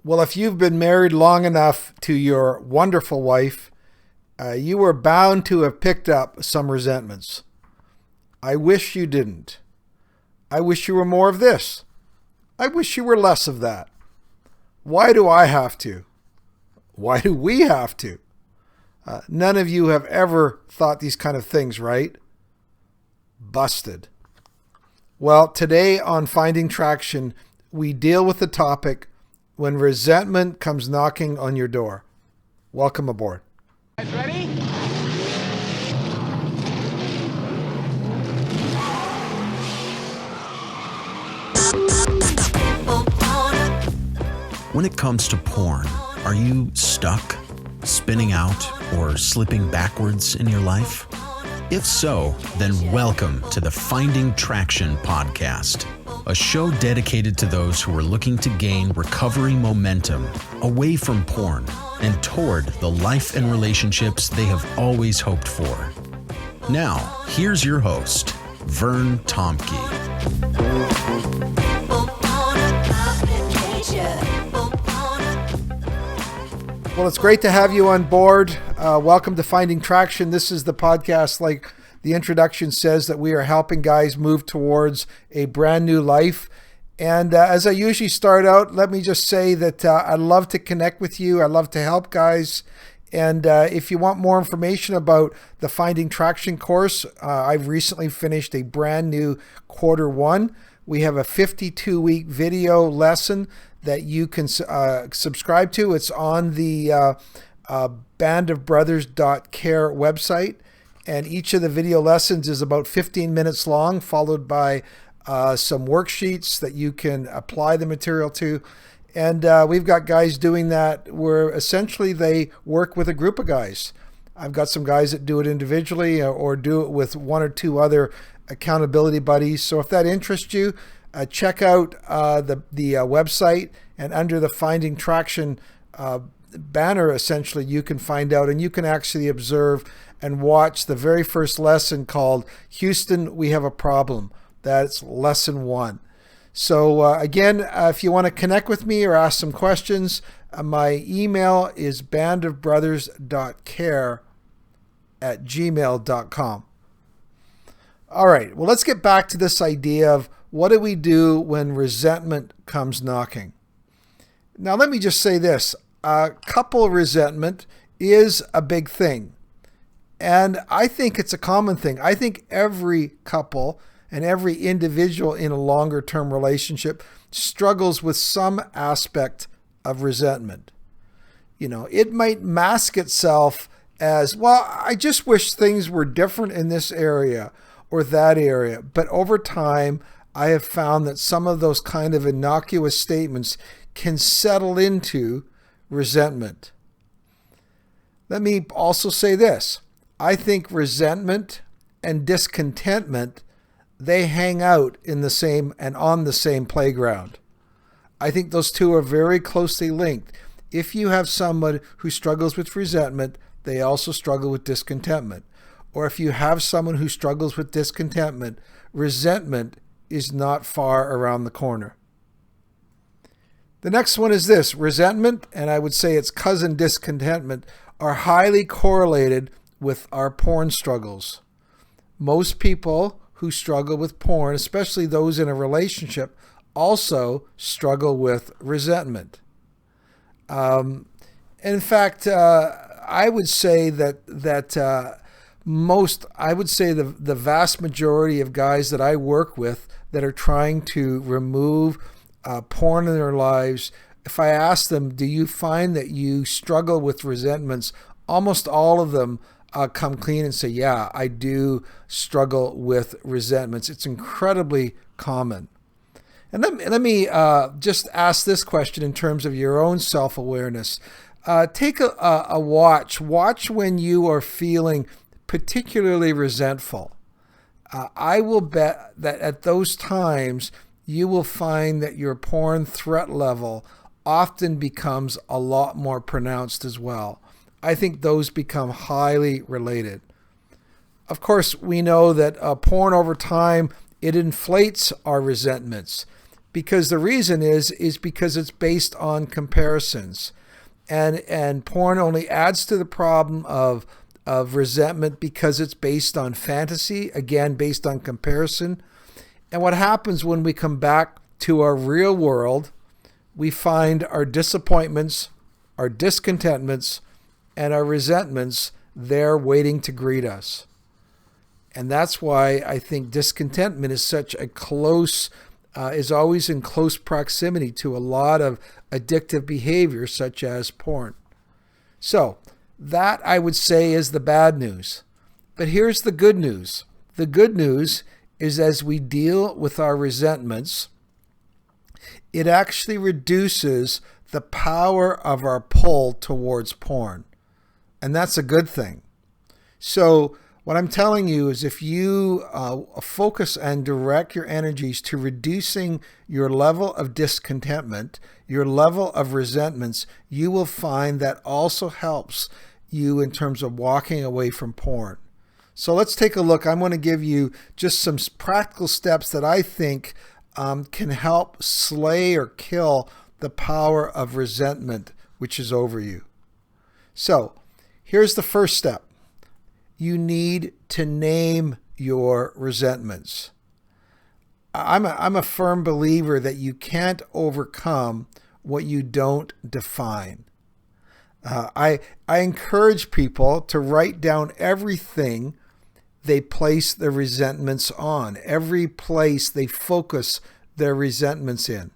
Well, if you've been married long enough to your wonderful wife, you were bound to have picked up some resentments. I wish you didn't. I wish you were more of this. I wish you were less of that. Why do I have to? Why do we have to? None of you have ever thought these kind of things, right? Busted. Well, today on Finding Traction, we deal with the topic when resentment comes knocking on your door. Welcome aboard. Guys ready? When it comes to porn, are you stuck, spinning out, or slipping backwards in your life? If so, then welcome to the Finding Traction podcast, a show dedicated to those who are looking to gain recovery momentum away from porn and toward the life and relationships they have always hoped for. Now, here's your host, Vern Tomke. Well, it's great to have you on board. Welcome to Finding Traction. This is the podcast, like the introduction says, that we are helping guys move towards a brand new life. And as I usually start out, let me just say that I love to connect with you. I love to help guys. And if you want more information about the Finding Traction course, I've recently finished a brand new quarter 1. We have a 52-week video lesson that you can subscribe to. It's on the bandofbrothers.care website. And each of the video lessons is about 15 minutes long, followed by some worksheets that you can apply the material to. And we've got guys doing that where essentially they work with a group of guys. I've got some guys that do it individually or do it with one or two other accountability buddies. So if that interests you, check out the website, and under the Finding Traction banner, essentially, you can find out, and you can actually observe and watch the very first lesson called Houston, We Have a Problem. That's lesson 1. So again, if you want to connect with me or ask some questions, my email is bandofbrothers.care@gmail.com. All right, well, let's get back to this idea of what do we do when resentment comes knocking? Now, let me just say this. Couple resentment is a big thing. And I think it's a common thing. I think every couple and every individual in a longer term relationship struggles with some aspect of resentment. You know, it might mask itself as, well, I just wish things were different in this area or that area. But over time, I have found that some of those kind of innocuous statements can settle into resentment. Let me also say this. I think resentment and discontentment, they hang out in the same and on the same playground. I think those two are very closely linked. If you have someone who struggles with resentment, they also struggle with discontentment. Or if you have someone who struggles with discontentment, resentment is not far around the corner. The next one is this. Resentment, and I would say its cousin discontentment, are highly correlated with our porn struggles. Most people who struggle with porn, especially those in a relationship, also struggle with resentment. In fact, I would say that the vast majority of guys that I work with that are trying to remove porn in their lives, if I ask them, do you find that you struggle with resentments? Almost all of them come clean and say, yeah, I do struggle with resentments. It's incredibly common. And let me just ask this question in terms of your own self-awareness. Take a watch. Watch when you are feeling particularly resentful. I will bet that at those times, you will find that your porn threat level often becomes a lot more pronounced as well. I think those become highly related. Of course, we know that porn over time, it inflates our resentments Because the reason is because it's based on comparisons. And porn only adds to the problem of resentment because it's based on fantasy, again, based on comparison. And what happens when we come back to our real world, we find our disappointments, our discontentments, and our resentments there waiting to greet us. And that's why I think discontentment is such a close, is always in close proximity to a lot of addictive behavior such as porn. So that, I would say, is the bad news. But here's the good news. The good news is as we deal with our resentments, it actually reduces the power of our pull towards porn. And that's a good thing. So what I'm telling you is if you focus and direct your energies to reducing your level of discontentment, your level of resentments, you will find that also helps you in terms of walking away from porn. So let's take a look. I'm going to give you just some practical steps that I think can help slay or kill the power of resentment which is over you. So here's the first step. You need to name your resentments. I'm a firm believer that you can't overcome what you don't define. I encourage people to write down everything they place their resentments on, every place they focus their resentments in.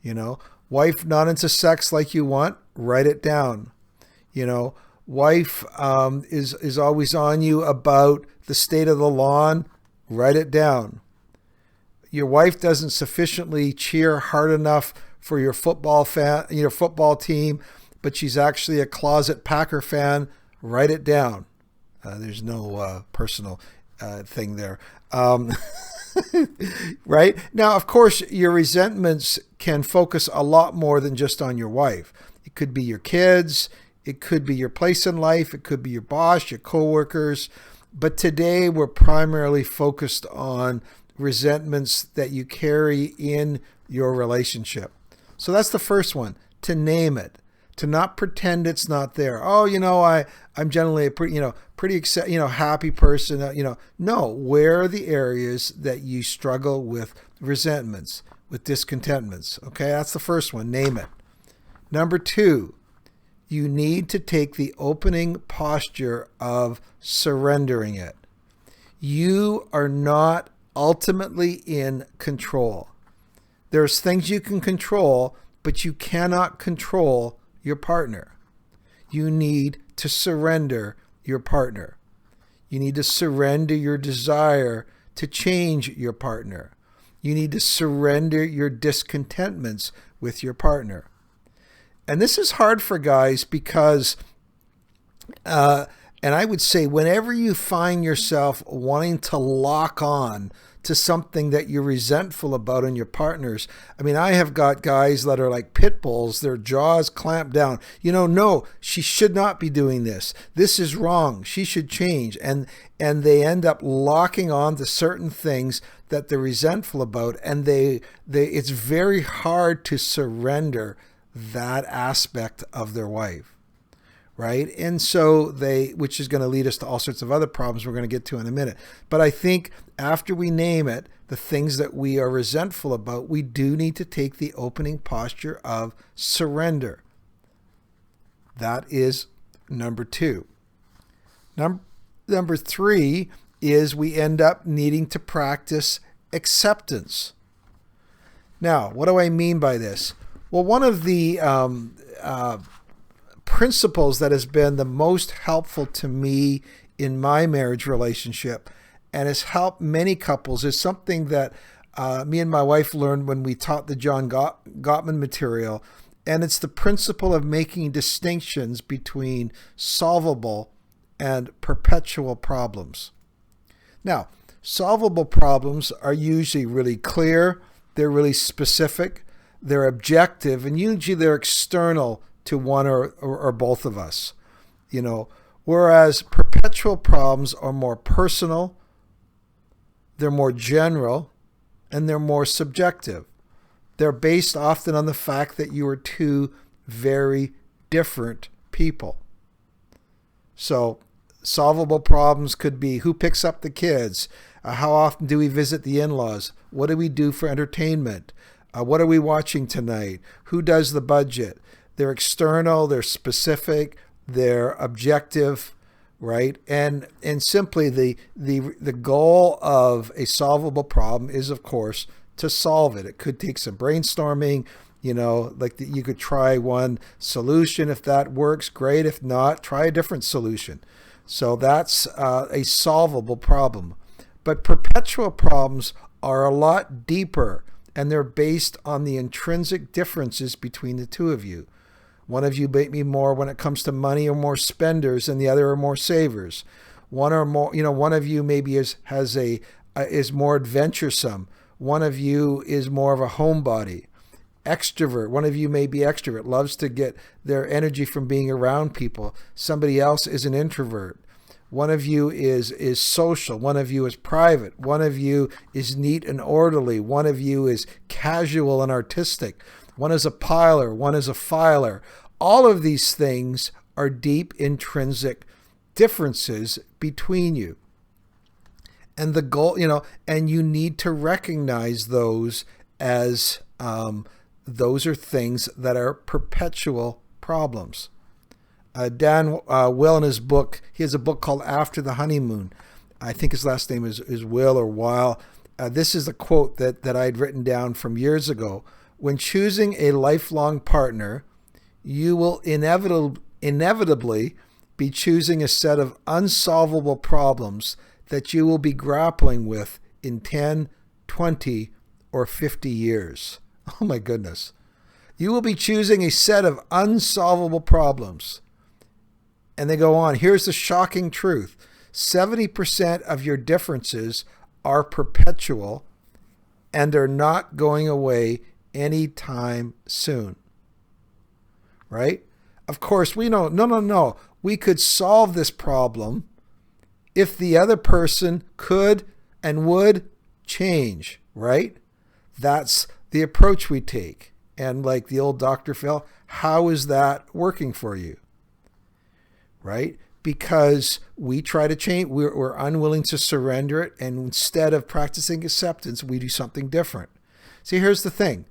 You know, wife not into sex like you want, write it down. You know, wife is always on you about the state of the lawn, write it down. Your wife doesn't sufficiently cheer hard enough for your football team, but she's actually a closet Packer fan, write it down. There's no personal thing there. Right? Now, of course, your resentments can focus a lot more than just on your wife. It could be your kids. It could be your place in life. It could be your boss, your coworkers. But today we're primarily focused on resentments that you carry in your relationship. So that's the first one, to name it, to not pretend it's not there. Oh, I'm generally a pretty happy person. No, where are the areas that you struggle with resentments, with discontentments? Okay, that's the first one, name it. Number two, you need to take the opening posture of surrendering it. You are not ultimately in control. There's things you can control, but you cannot control your partner. You need to surrender your partner. You need to surrender your desire to change your partner. You need to surrender your discontentments with your partner. And this is hard for guys because, and I would say whenever you find yourself wanting to lock on to something that you're resentful about in your partners. I mean, I have got guys that are like pit bulls, their jaws clamped down. No, she should not be doing this. This is wrong. She should change. And they end up locking on to certain things that they're resentful about. And it's very hard to surrender that aspect of their wife. Right? And so which is going to lead us to all sorts of other problems we're going to get to in a minute. But I think after we name it, the things that we are resentful about, we do need to take the opening posture of surrender. That is number two. Number three is we end up needing to practice acceptance. Now, what do I mean by this? Well, one of the principles that has been the most helpful to me in my marriage relationship and has helped many couples is something that me and my wife learned when we taught the John Gottman material. And it's the principle of making distinctions between solvable and perpetual problems. Now, solvable problems are usually really clear. They're really specific. They're objective, and usually they're external to one or both of us, whereas perpetual problems are more personal, they're more general, and they're more subjective. They're based often on the fact that you are two very different people. So solvable problems could be who picks up the kids, how often do we visit the in-laws, what do we do for entertainment, what are we watching tonight, who does the budget. They're external, they're specific, they're objective, right? And simply the goal of a solvable problem is, of course, to solve it. It could take some brainstorming, you could try one solution. If that works, great. If not, try a different solution. So that's a solvable problem. But perpetual problems are a lot deeper, and they're based on the intrinsic differences between the two of you. One of you may be more when it comes to money or more spenders, and the other are more savers. One of you maybe is more adventuresome. One of you is more of a homebody. Extrovert. One of you may be extrovert, loves to get their energy from being around people. Somebody else is an introvert. One of you is social. One of you is private. One of you is neat and orderly. One of you is casual and artistic. One is a piler. One is a filer. All of these things are deep intrinsic differences between you. And the goal, and you need to recognize those as those are things that are perpetual problems. Dan Will, in his book, he has a book called After the Honeymoon. I think his last name is Will or Weil. This is a quote that I'd written down from years ago. When choosing a lifelong partner, you will inevitably be choosing a set of unsolvable problems that you will be grappling with in 10, 20, or 50 years. Oh my goodness. You will be choosing a set of unsolvable problems. And they go on. Here's the shocking truth. 70% of your differences are perpetual and are not going away anytime soon. Right? Of course, we know, no. We could solve this problem if the other person could and would change, right? That's the approach we take. And like the old Dr. Phil, how is that working for you? Right? Because we try to change, we're unwilling to surrender it, and instead of practicing acceptance, we do something different. See, here's the thing.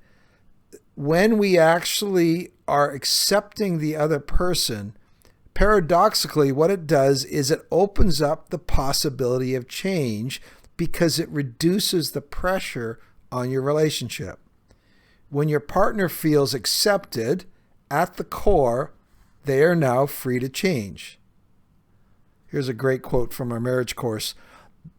When we actually are accepting the other person, paradoxically, what it does is it opens up the possibility of change because it reduces the pressure on your relationship. When your partner feels accepted, at the core, they are now free to change. Here's a great quote from our marriage course.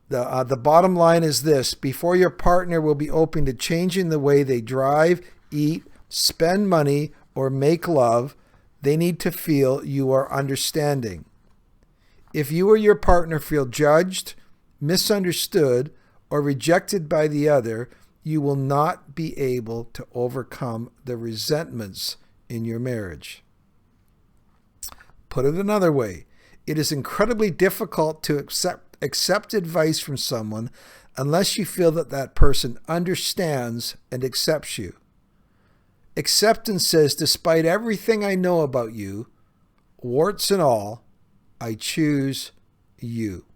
The bottom line is this: before your partner will be open to changing the way they drive, eat, spend money, or make love, they need to feel you are understanding. If you or your partner feel judged, misunderstood, or rejected by the other, you will not be able to overcome the resentments in your marriage. Put it another way, it is incredibly difficult to accept advice from someone unless you feel that person understands and accepts you. Acceptance says, despite everything I know about you, warts and all, I choose you.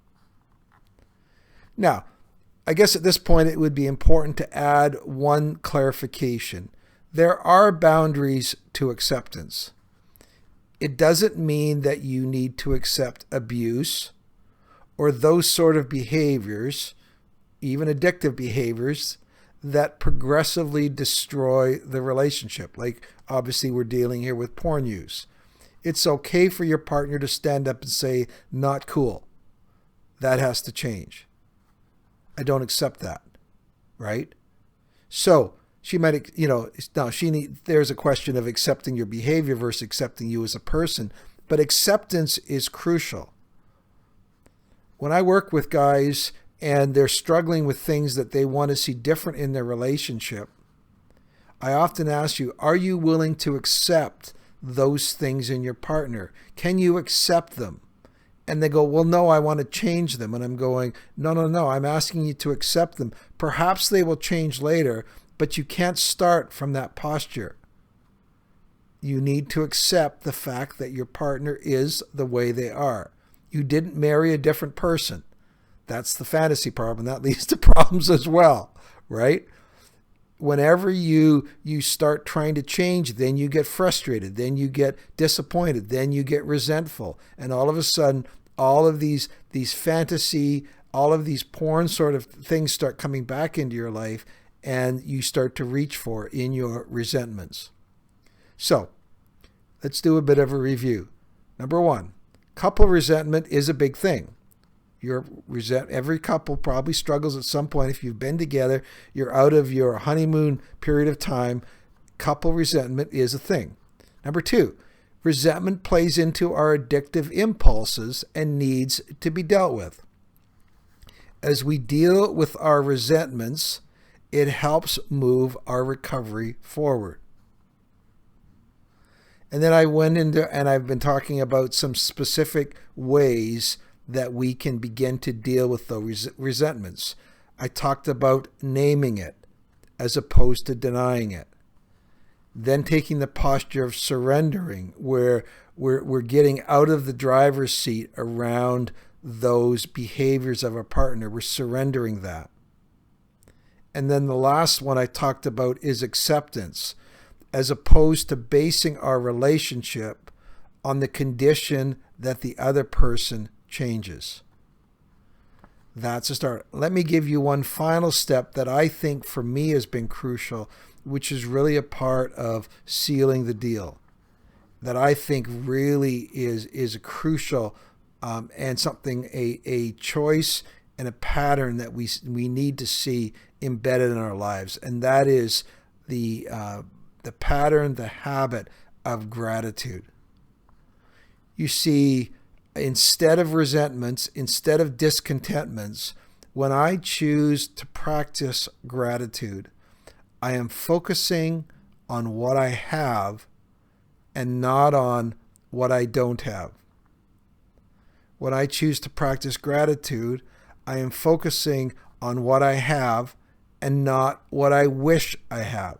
Now, I guess at this point it would be important to add one clarification. There are boundaries to acceptance. It doesn't mean that you need to accept abuse or those sort of behaviors, even addictive behaviors, that progressively destroy the relationship. Like, obviously, we're dealing here with porn use. It's okay for your partner to stand up and say, not cool. That has to change. I don't accept that, right? So she might, there's a question of accepting your behavior versus accepting you as a person, but acceptance is crucial. When I work with guys and they're struggling with things that they want to see different in their relationship, I often ask you, are you willing to accept those things in your partner? Can you accept them? And they go, well, no, I want to change them. And I'm going, no, I'm asking you to accept them. Perhaps they will change later, But you can't start from that posture. You need to accept the fact that your partner is the way they are. You didn't marry a different person. That's the fantasy problem. That leads to problems as well, right? Whenever you start trying to change, then you get frustrated, then you get disappointed, then you get resentful. And all of a sudden, all of these fantasy, all of these porn sort of things start coming back into your life, and you start to reach for in your resentments. So let's do a bit of a review. Number one, couple resentment is a big thing. Every couple probably struggles at some point. If you've been together, you're out of your honeymoon period of time, couple resentment is a thing. Number two, resentment plays into our addictive impulses and needs to be dealt with. As we deal with our resentments, it helps move our recovery forward. And then I went into, and I've been talking about some specific ways that we can begin to deal with those resentments. I talked about naming it as opposed to denying it. Then taking the posture of surrendering, where we're getting out of the driver's seat around those behaviors of our partner. We're surrendering that. And then the last one I talked about is acceptance, as opposed to basing our relationship on the condition that the other person changes. That's a start. Let me give you one final step that I think for me has been crucial, which is really a part of sealing the deal, that I think really is a crucial and something, a choice and a pattern that we need to see embedded in our lives. And that is the pattern, the habit of gratitude. You see, instead of resentments, instead of discontentments, when I choose to practice gratitude, I am focusing on what I have and not on what I don't have. When I choose to practice gratitude, I am focusing on what I have and not what I wish I have.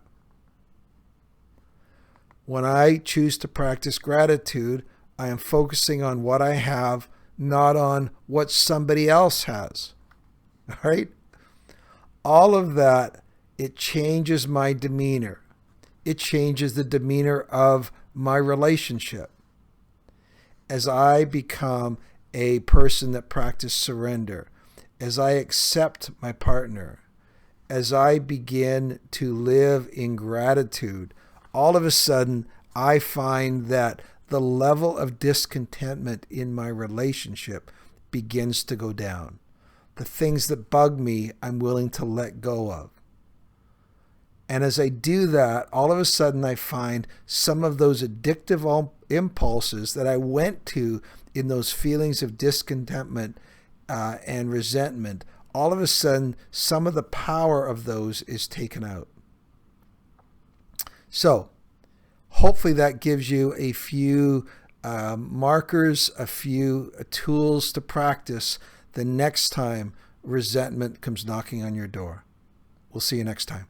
When I choose to practice gratitude, I am focusing on what I have, not on what somebody else has. All right? All of that, it changes my demeanor. It changes the demeanor of my relationship. As I become a person that practices surrender, as I accept my partner, as I begin to live in gratitude, all of a sudden I find that the level of discontentment in my relationship begins to go down. The things that bug me, I'm willing to let go of. And as I do that, all of a sudden I find some of those addictive impulses that I went to in those feelings of discontentment and resentment, all of a sudden some of the power of those is taken out. So, hopefully that gives you a few markers, a few tools to practice the next time resentment comes knocking on your door. We'll see you next time.